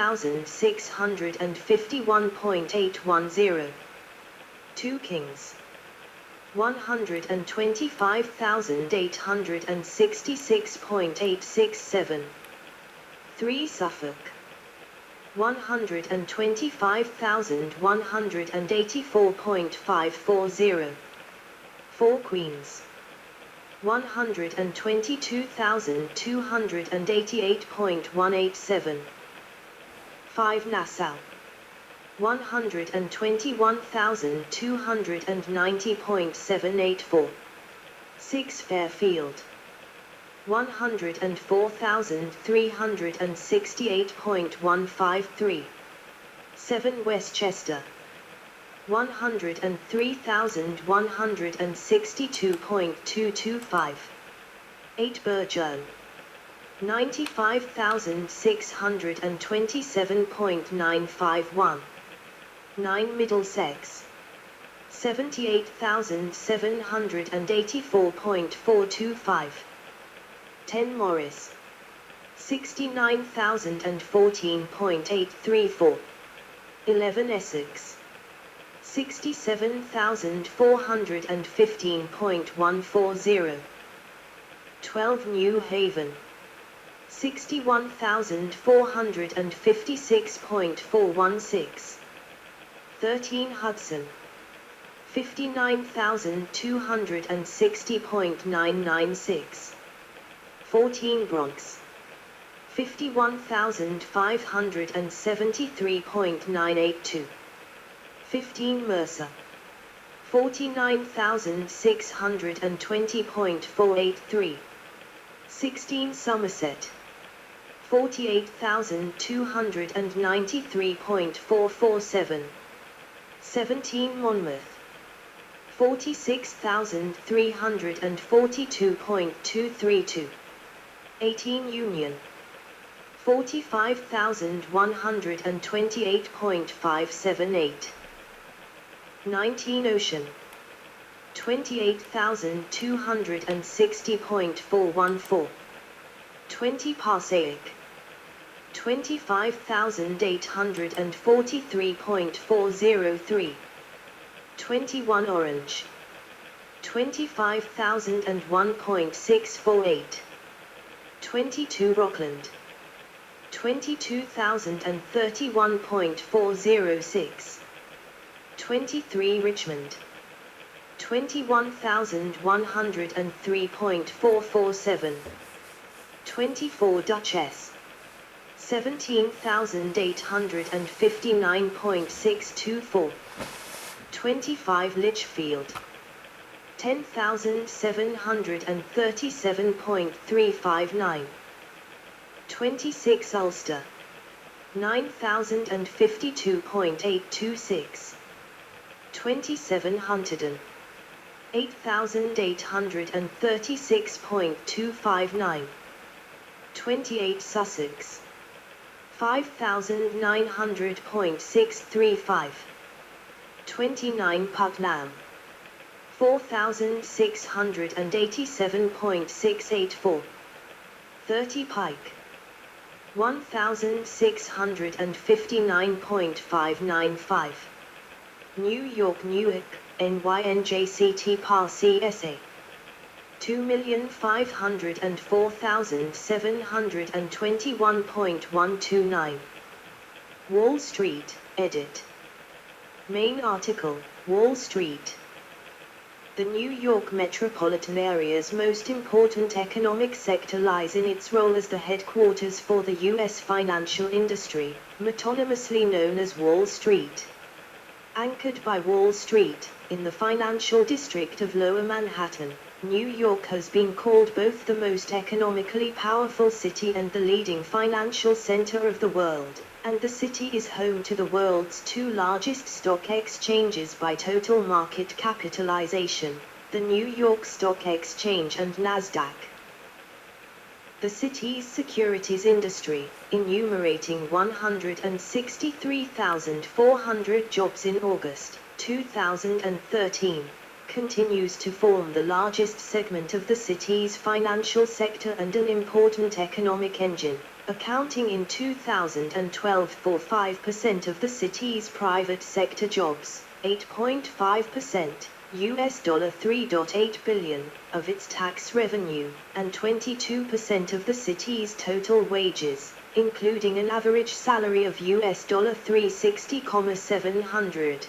125,651.810. 2 kings. 125,866.867. 3 Suffolk. 125,184.540. 4 Queens. 122,288.187. 5 Nassau. 121,290.784. 6 Fairfield. 104,368.153. 7 Westchester. 103,162.225. 8 Burjohn. 95,627.951. 9 Middlesex. 78,784.425. 10 Morris. 69,014.834. 11 Essex. 67,415.140. 12 New Haven. 61,456.416. 13 Hudson. 59,260.996. 14 Bronx. 51,573.982. 15 Mercer. 49,620.483. 16 Somerset. 48,293.447. 17 Monmouth. 46,342.232. 18 Union. 45,128.578. 19 Ocean. 28,260.414. 20 Passaic. 25,843.403. 21 Orange. 25,001.648. 22 Rockland. 22,031.406. 23 Richmond. 21,103.447. 24 Dutchess. 17,859.624. 25 Litchfield. 10,737.359. 26 Ulster. 9,052.826. 27 Hunterdon. 8,836.259. 28 Sussex. 5,900.635. 29 Putnam. 4,687.684. 30 Pike. 1,659.595. New York Newark, NYNJCT Par CSA. 2,504,721.129. Wall Street, edit. Main article, Wall Street. The New York metropolitan area's most important economic sector lies in its role as the headquarters for the U.S. financial industry, metonymously known as Wall Street. Anchored by Wall Street, in the financial district of Lower Manhattan, New York has been called both the most economically powerful city and the leading financial center of the world, and the city is home to the world's two largest stock exchanges by total market capitalization, the New York Stock Exchange and Nasdaq. The city's securities industry, enumerating 163,400 jobs in August 2013, continues to form the largest segment of the city's financial sector and an important economic engine, accounting in 2012 for 5% of the city's private sector jobs, 8.5%, US $3.8 billion, of its tax revenue, and 22% of the city's total wages, including an average salary of US $360,700.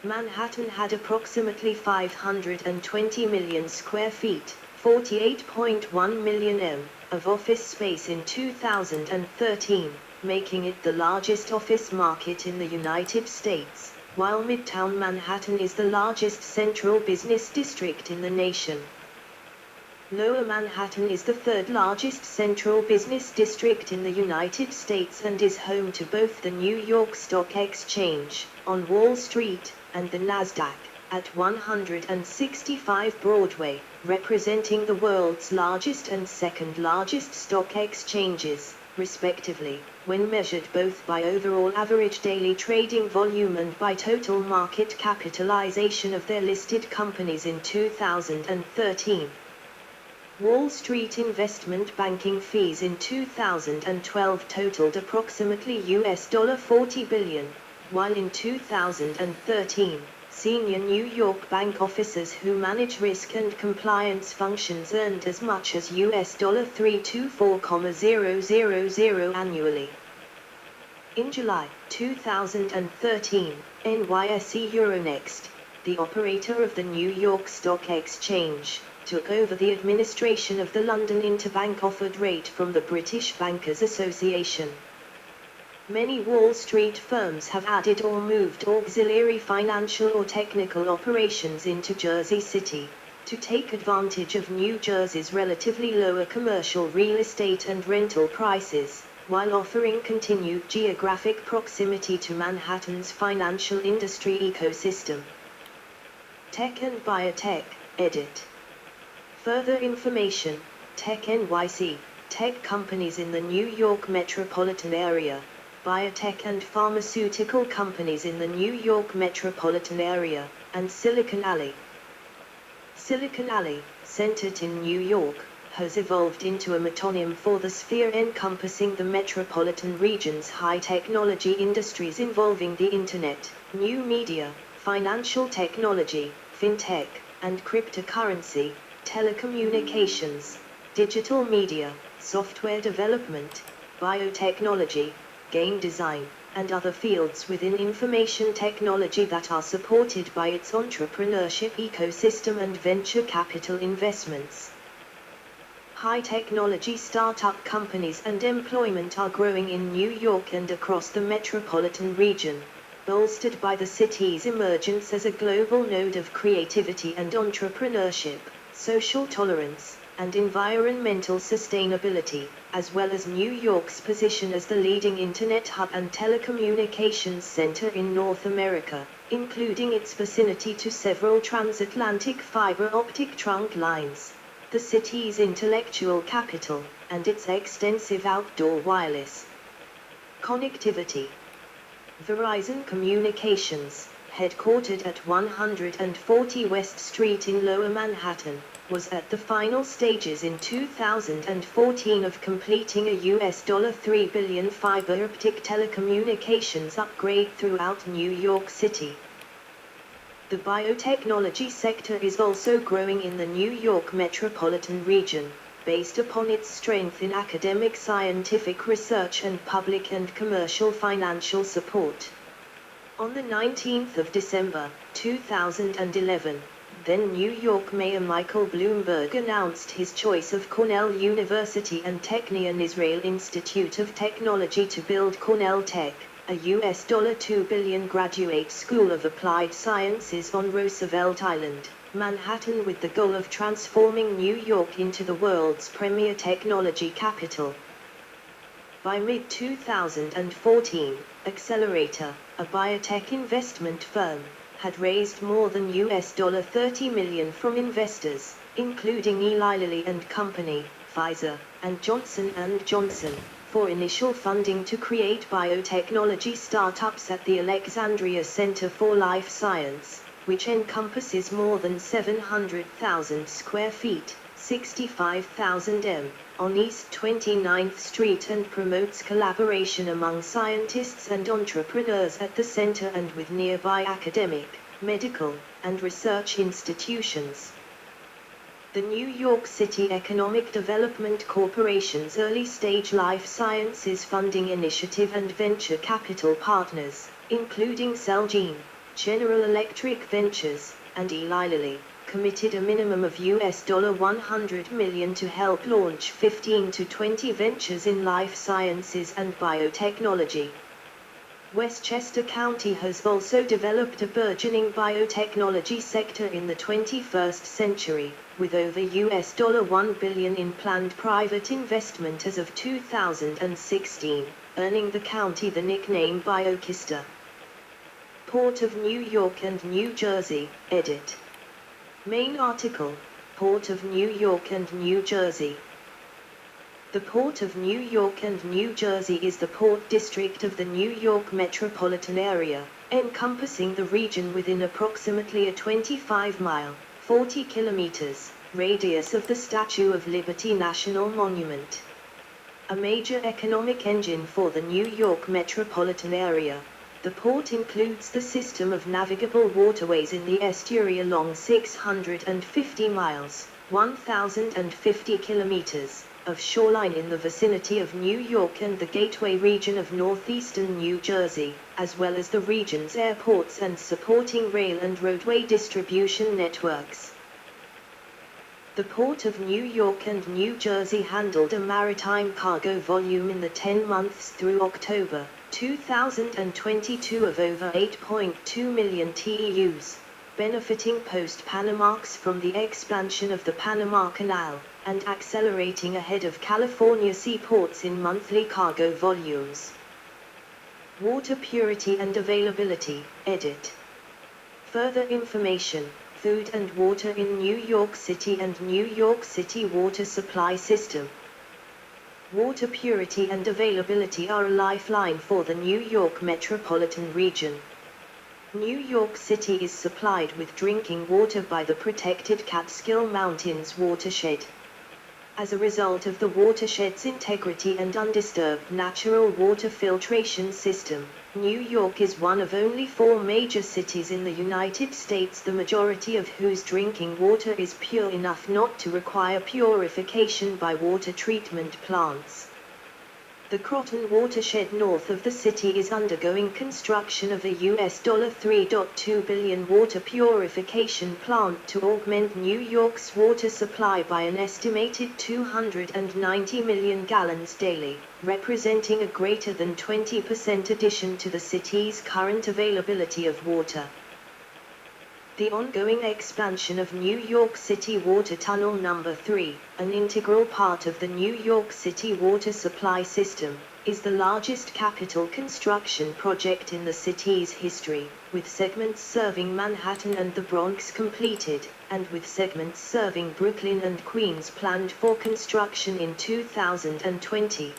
Manhattan had approximately 520 million square feet, 48.1 million m, of office space in 2013, making it the largest office market in the United States, while Midtown Manhattan is the largest central business district in the nation. Lower Manhattan is the third largest central business district in the United States and is home to both the New York Stock Exchange, on Wall Street, and the NASDAQ, at 165 Broadway, representing the world's largest and second largest stock exchanges, respectively, when measured both by overall average daily trading volume and by total market capitalization of their listed companies in 2013. Wall Street investment banking fees in 2012 totaled approximately US $40 billion, while in 2013, senior New York bank officers who manage risk and compliance functions earned as much as US $324,000 annually. In July 2013, NYSE Euronext, the operator of the New York Stock Exchange, took over the administration of the London Interbank Offered Rate from the British Bankers Association. Many Wall Street firms have added or moved auxiliary financial or technical operations into Jersey City, to take advantage of New Jersey's relatively lower commercial real estate and rental prices, while offering continued geographic proximity to Manhattan's financial industry ecosystem. Tech and Biotech, edit. Further information, Tech NYC, tech companies in the New York metropolitan area, biotech and pharmaceutical companies in the New York metropolitan area, and Silicon Alley. Silicon Alley, centered in New York, has evolved into a metonym for the sphere encompassing the metropolitan region's high-technology industries involving the Internet, new media, financial technology, fintech, and cryptocurrency, telecommunications, digital media, software development, biotechnology, game design, and other fields within information technology that are supported by its entrepreneurship ecosystem and venture capital investments. High-technology startup companies and employment are growing in New York and across the metropolitan region, bolstered by the city's emergence as a global node of creativity and entrepreneurship, social tolerance, and environmental sustainability, as well as New York's position as the leading Internet hub and telecommunications center in North America, including its vicinity to several transatlantic fiber optic trunk lines, the city's intellectual capital, and its extensive outdoor wireless connectivity. Verizon Communications, headquartered at 140 West Street in Lower Manhattan, was at the final stages in 2014 of completing a US $3 billion fiber optic telecommunications upgrade throughout New York City. The biotechnology sector is also growing in the New York metropolitan region, based upon its strength in academic scientific research and public and commercial financial support. On the 19th of December, 2011, then New York Mayor Michael Bloomberg announced his choice of Cornell University and Technion Israel Institute of Technology to build Cornell Tech, a US $2 billion graduate school of applied sciences on Roosevelt Island, Manhattan, with the goal of transforming New York into the world's premier technology capital. By mid-2014, Accelerator, a biotech investment firm, had raised more than US $30 million from investors, including Eli Lilly and Company, Pfizer, and Johnson & Johnson, for initial funding to create biotechnology startups at the Alexandria Center for Life Science, which encompasses more than 700,000 square feet, 65,000 m, on East 29th Street and promotes collaboration among scientists and entrepreneurs at the center and with nearby academic, medical, and research institutions. The New York City Economic Development Corporation's early-stage life sciences funding initiative and venture capital partners, including Celgene, General Electric Ventures, and Eli Lilly, committed a minimum of $100 million to help launch 15 to 20 ventures in life sciences and biotechnology. Westchester County has also developed a burgeoning biotechnology sector in the 21st century, with over $1 billion in planned private investment as of 2016, earning the county the nickname Biochester. Port of New York and New Jersey, edit. Main article, Port of New York and New Jersey. The Port of New York and New Jersey is the port district of the New York metropolitan area, encompassing the region within approximately a 25-mile, 40 kilometers, radius of the Statue of Liberty National Monument. A major economic engine for the New York metropolitan area, the port includes the system of navigable waterways in the estuary along 650 miles, 1,050 kilometers, of shoreline in the vicinity of New York and the Gateway region of northeastern New Jersey, as well as the region's airports and supporting rail and roadway distribution networks. The Port of New York and New Jersey handled a maritime cargo volume in the 10 months through October 2022 of over 8.2 million TEUs, benefiting post-Panamax from the expansion of the Panama Canal, and accelerating ahead of California seaports in monthly cargo volumes. Water purity and availability, edit. Further information, food and water in New York City and New York City water supply system. Water purity and availability are a lifeline for the New York metropolitan region. New York City is supplied with drinking water by the protected Catskill Mountains watershed. As a result of the watershed's integrity and undisturbed natural water filtration system, New York is one of only 4 major cities in the United States, the majority of whose drinking water is pure enough not to require purification by water treatment plants. The Croton watershed north of the city is undergoing construction of a $3.2 billion water purification plant to augment New York's water supply by an estimated 290 million gallons daily, representing a greater than 20% addition to the city's current availability of water. The ongoing expansion of New York City Water Tunnel No. 3, an integral part of the New York City water supply system, is the largest capital construction project in the city's history, with segments serving Manhattan and the Bronx completed, and with segments serving Brooklyn and Queens planned for construction in 2020.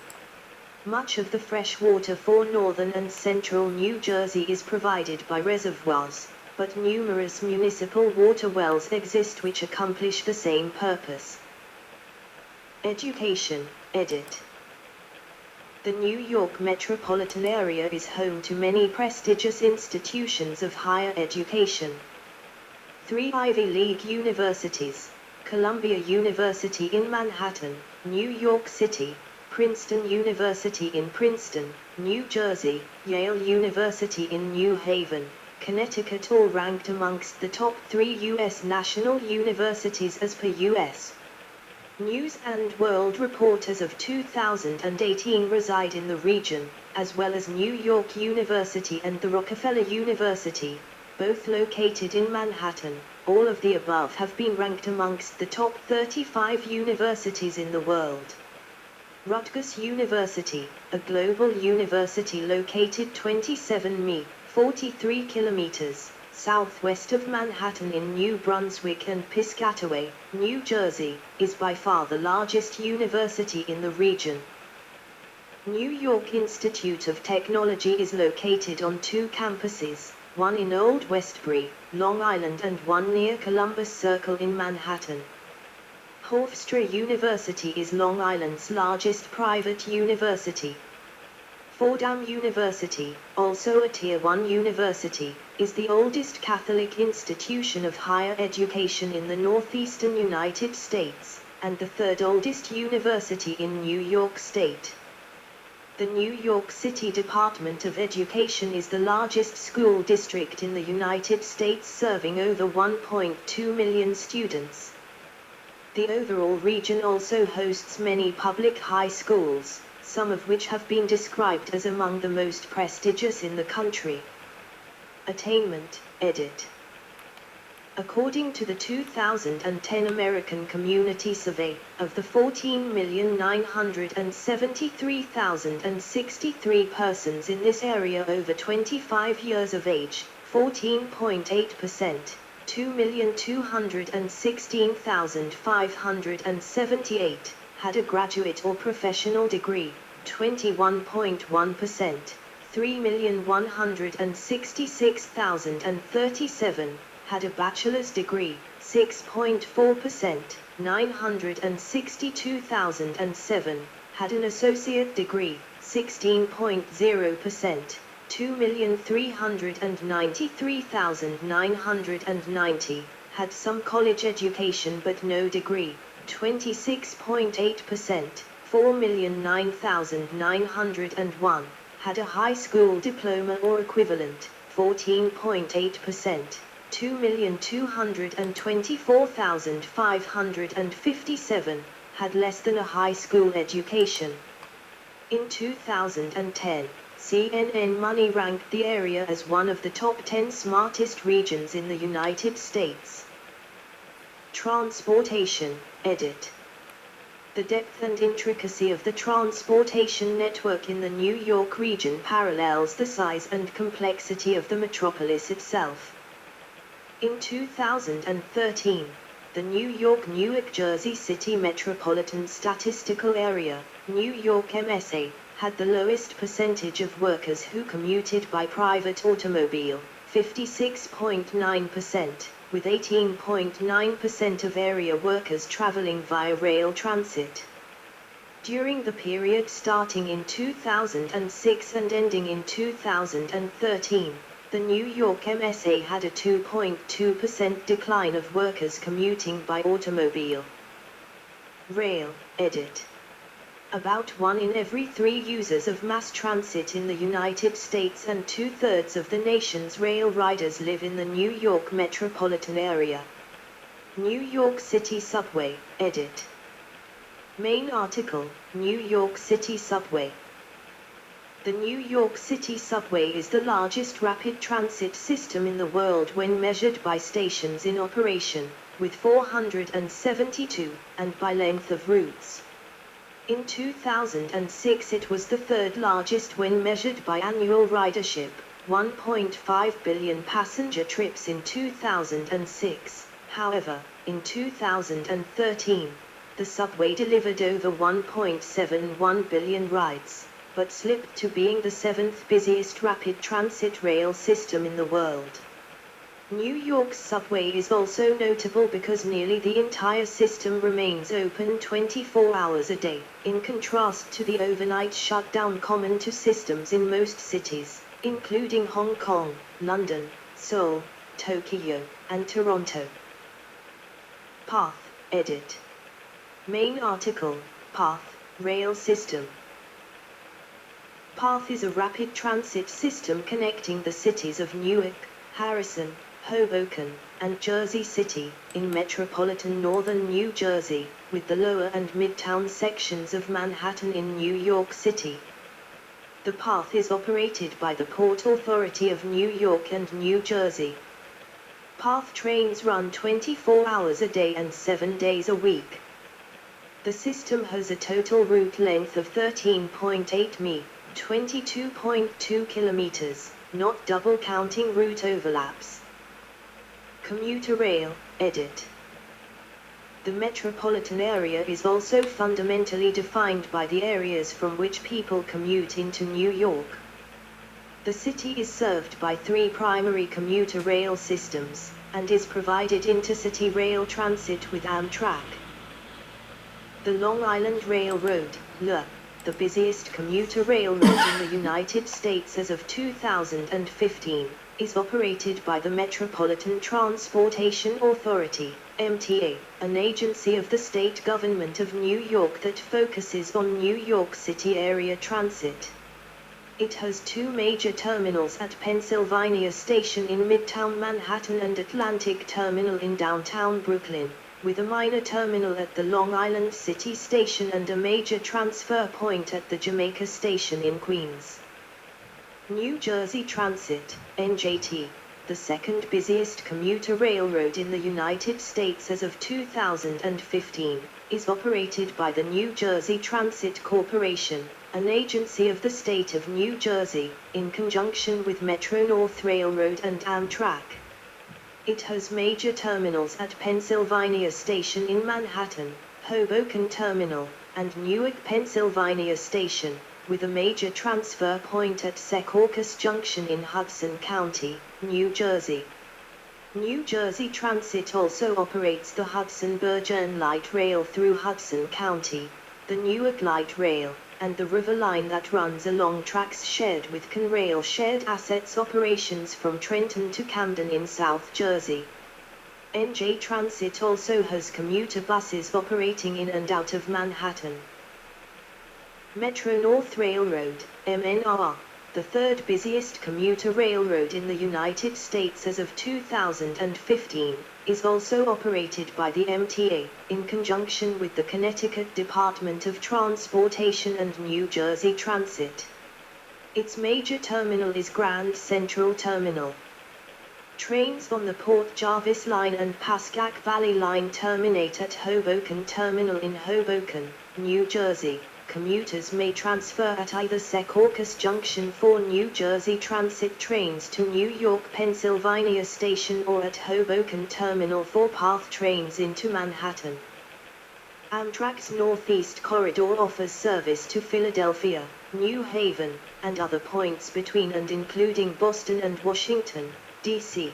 Much of the fresh water for northern and central New Jersey is provided by reservoirs, but numerous municipal water wells exist which accomplish the same purpose. Education, edit. The New York metropolitan area is home to many prestigious institutions of higher education. 3 Ivy League universities: Columbia University in Manhattan, New York City; Princeton University in Princeton, New Jersey; Yale University in New Haven, Connecticut, all ranked amongst the top 3 U.S. national universities as per U.S. News and World Report as of 2018 reside in the region, as well as New York University and the Rockefeller University, both located in Manhattan. All of the above have been ranked amongst the top 35 universities in the world. Rutgers University, a global university located 27 mi. 43 kilometers, southwest of Manhattan in New Brunswick and Piscataway, New Jersey, is by far the largest university in the region. New York Institute of Technology is located on 2 campuses, one in Old Westbury, Long Island, and one near Columbus Circle in Manhattan. Hofstra University is Long Island's largest private university. Fordham University, also a Tier 1 university, is the oldest Catholic institution of higher education in the northeastern United States, and the third oldest university in New York State. The New York City Department of Education is the largest school district in the United States, serving over 1.2 million students. The overall region also hosts many public high schools, some of which have been described as among the most prestigious in the country. Attainment, edit. According to the 2010 American Community Survey, of the 14,973,063 persons in this area over 25 years of age, 14.8%, 2,216,578, had a graduate or professional degree, 21.1%, 3,166,037, had a bachelor's degree, 6.4%, 962,007, had an associate degree, 16.0%, 2,393,990, had some college education but no degree, 26.8%, 4,009,901, had a high school diploma or equivalent, 14.8%, 2,224,557, had less than a high school education. In 2010, CNN Money ranked the area as one of the top 10 smartest regions in the United States. Transportation, edit. The depth and intricacy of the transportation network in the New York region parallels the size and complexity of the metropolis itself. In 2013, the New York-Newark Jersey City Metropolitan Statistical Area, New York MSA, had the lowest percentage of workers who commuted by private automobile, 56.9%, with 18.9% of area workers traveling via rail transit. During the period starting in 2006 and ending in 2013, the New York MSA had a 2.2% decline of workers commuting by automobile. Rail, edit. About 1 in every 3 users of mass transit in the United States and 2/3 of the nation's rail riders live in the New York metropolitan area. New York City Subway, edit. Main article, New York City Subway. The New York City Subway is the largest rapid transit system in the world when measured by stations in operation, with 472, and by length of routes. In 2006 it was the third largest when measured by annual ridership, 1.5 billion passenger trips in 2006. However, in 2013, the subway delivered over 1.71 billion rides, but slipped to being the 7th busiest rapid transit rail system in the world. New York's subway is also notable because nearly the entire system remains open 24 hours a day, in contrast to the overnight shutdown common to systems in most cities, including Hong Kong, London, Seoul, Tokyo, and Toronto. Path, edit. Main article, Path, Rail System. Path is a rapid transit system connecting the cities of Newark, Harrison, Hoboken, and Jersey City, in metropolitan northern New Jersey, with the lower and midtown sections of Manhattan in New York City. The Path is operated by the Port Authority of New York and New Jersey. Path trains run 24 hours a day and 7 days a week. The system has a total route length of 13.8 mi, 22.2 kilometers, not double counting route overlaps. Commuter rail, edit. The metropolitan area is also fundamentally defined by the areas from which people commute into New York. The city is served by 3 primary commuter rail systems, and is provided intercity rail transit with Amtrak. The Long Island Railroad, LIR, the busiest commuter railroad in the United States as of 2015, is operated by the Metropolitan Transportation Authority, MTA, an agency of the state government of New York that focuses on New York City area transit. It has two major terminals at Pennsylvania Station in Midtown Manhattan and Atlantic Terminal in downtown Brooklyn, with a minor terminal at the Long Island City Station and a major transfer point at the Jamaica Station in Queens. New Jersey Transit, NJT, the second busiest commuter railroad in the United States as of 2015, is operated by the New Jersey Transit Corporation, an agency of the state of New Jersey, in conjunction with Metro-North Railroad and Amtrak. It has major terminals at Pennsylvania Station in Manhattan, Hoboken Terminal, and Newark, Pennsylvania Station, with a major transfer point at Secaucus Junction in Hudson County, New Jersey. New Jersey Transit also operates the Hudson-Bergen Light Rail through Hudson County, the Newark Light Rail, and the River Line that runs along tracks shared with Conrail shared assets operations from Trenton to Camden in South Jersey. NJ Transit also has commuter buses operating in and out of Manhattan. Metro-North Railroad, MNR, the third busiest commuter railroad in the United States as of 2015, is also operated by the MTA, in conjunction with the Connecticut Department of Transportation and New Jersey Transit. Its major terminal is Grand Central Terminal. Trains on the Port Jarvis Line and Pascack Valley Line terminate at Hoboken Terminal in Hoboken, New Jersey. Commuters may transfer at either Secaucus Junction for New Jersey Transit trains to New York, Pennsylvania Station or at Hoboken Terminal for PATH trains into Manhattan. Amtrak's Northeast Corridor offers service to Philadelphia, New Haven, and other points between and including Boston and Washington, D.C.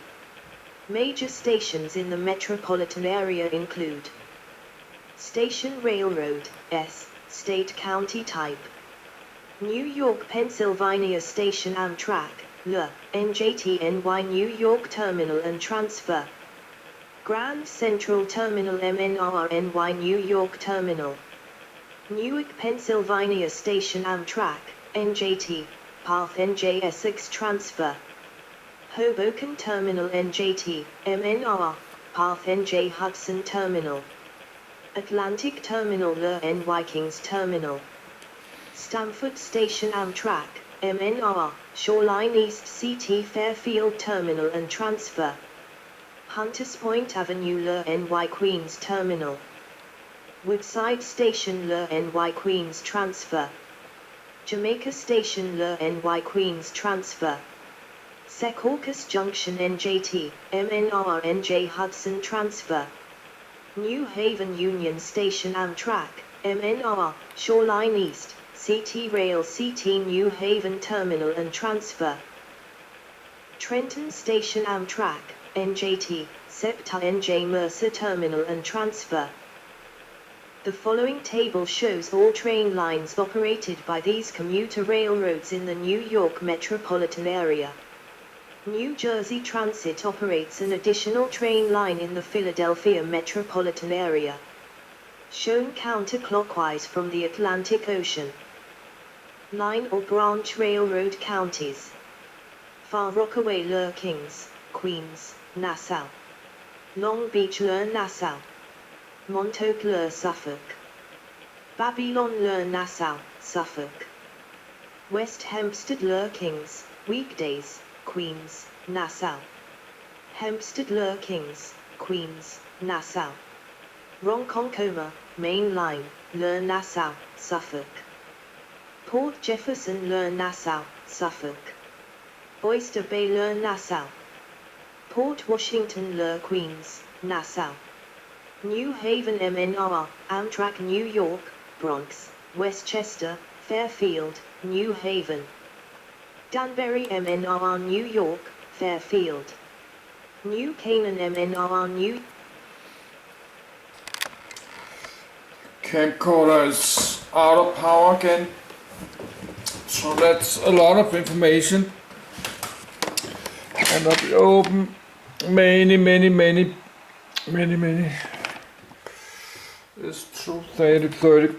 Major stations in the metropolitan area include Station Railroad, S. State County Type. New York, Pennsylvania Station Amtrak, LIR, NJTNY New York Terminal and Transfer. Grand Central Terminal MNRNY New York Terminal. Newark, Pennsylvania Station Amtrak, NJT, PATH NJ Essex Transfer. Hoboken Terminal NJT, MNR, PATH NJ Hudson Terminal. Atlantic Terminal LIR NY Kings Terminal. Stamford Station Amtrak, MNR, Shoreline East CT Fairfield Terminal and Transfer. Hunters Point Avenue LIR NY Queens Terminal. Woodside Station LIR NY Queens Transfer. Jamaica Station LIR NY Queens Transfer. Secaucus Junction NJT, MNR NJ Hudson Transfer. New Haven Union Station Amtrak, MNR, Shoreline East, CT Rail CT New Haven Terminal and Transfer. Trenton Station Amtrak, NJT, SEPTA NJ Mercer Terminal and Transfer. The following table shows all train lines operated by these commuter railroads in the New York metropolitan area. New Jersey Transit operates an additional train line in the Philadelphia metropolitan area, shown counterclockwise from the Atlantic Ocean. Line or branch railroad counties: Far Rockaway LIR Kings, Queens, Nassau. Long Beach LIR Nassau. Montauk LIR Suffolk. Babylon LIR Nassau, Suffolk. West Hempstead LIR Kings, weekdays, Queens, Nassau. Hempstead LIR Kings, Queens, Nassau. Ronkonkoma, Main Line, LIR Nassau, Suffolk. Port Jefferson LIR Nassau, Suffolk. Oyster Bay LIR Nassau. Port Washington LIR Queens, Nassau. New Haven MNR, Amtrak New York, Bronx, Westchester, Fairfield, New Haven. Danbury MNR New York, Fairfield. New Canaan MNR New camcorder is out of power again. So that's a lot of information. And I will open many. It's 2:30.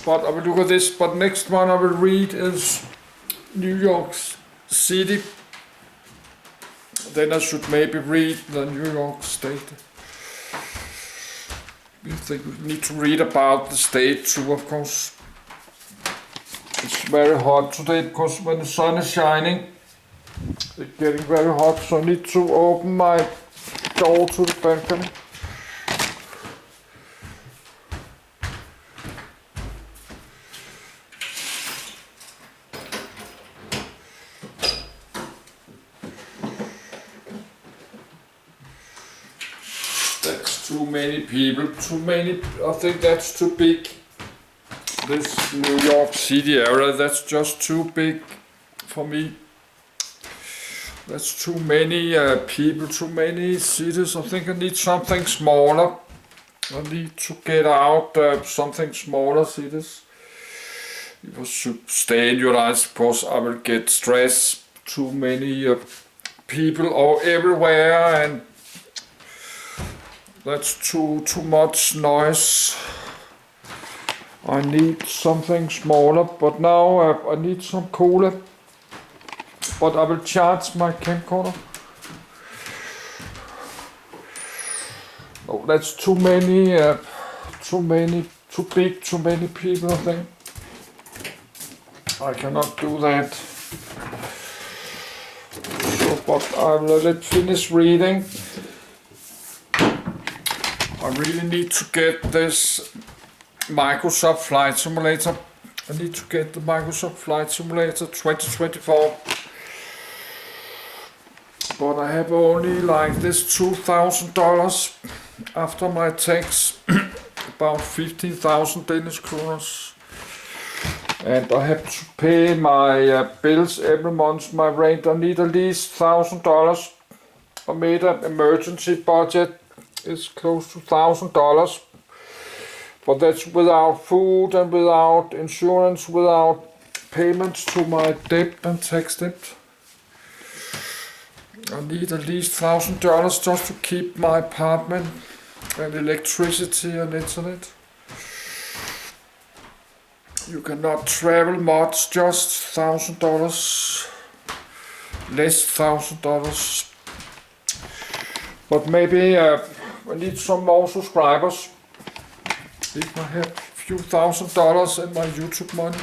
But I will look at this. But next one I will read is New York City. Then I should maybe read the New York State. I think we need to read about the state too, of course. It's very hot today because when the sun is shining, it's getting very hot, so I need to open my door to the balcony. That's too many people, I think that's too big. This New York City area, that's just too big for me. That's too many people, too many cities. I think I need something smaller. I need to get out something smaller cities. If I should stay in United States, I will get stressed. Too many people all everywhere, and that's too much noise. I need something smaller, but now I need some cooler. But I will charge my camcorder. Oh, that's too big, too many people, I think. I cannot do that. So, but I will let finish reading. I really need to get this Microsoft Flight Simulator. I need to get the Microsoft Flight Simulator 2024. But I have only like this $2,000 after my tax, about 15,000 Danish kroners. And I have to pay my bills every month, my rent. I need at least $1,000. I made an emergency budget. It's close to $1,000. But that's without food and without insurance, without payments to my debt and tax debt. I need at least $1,000 just to keep my apartment and electricity and internet. You cannot travel much, just $1,000, less $1,000. But maybe I need some more subscribers. If I have a few $1,000 in my YouTube money.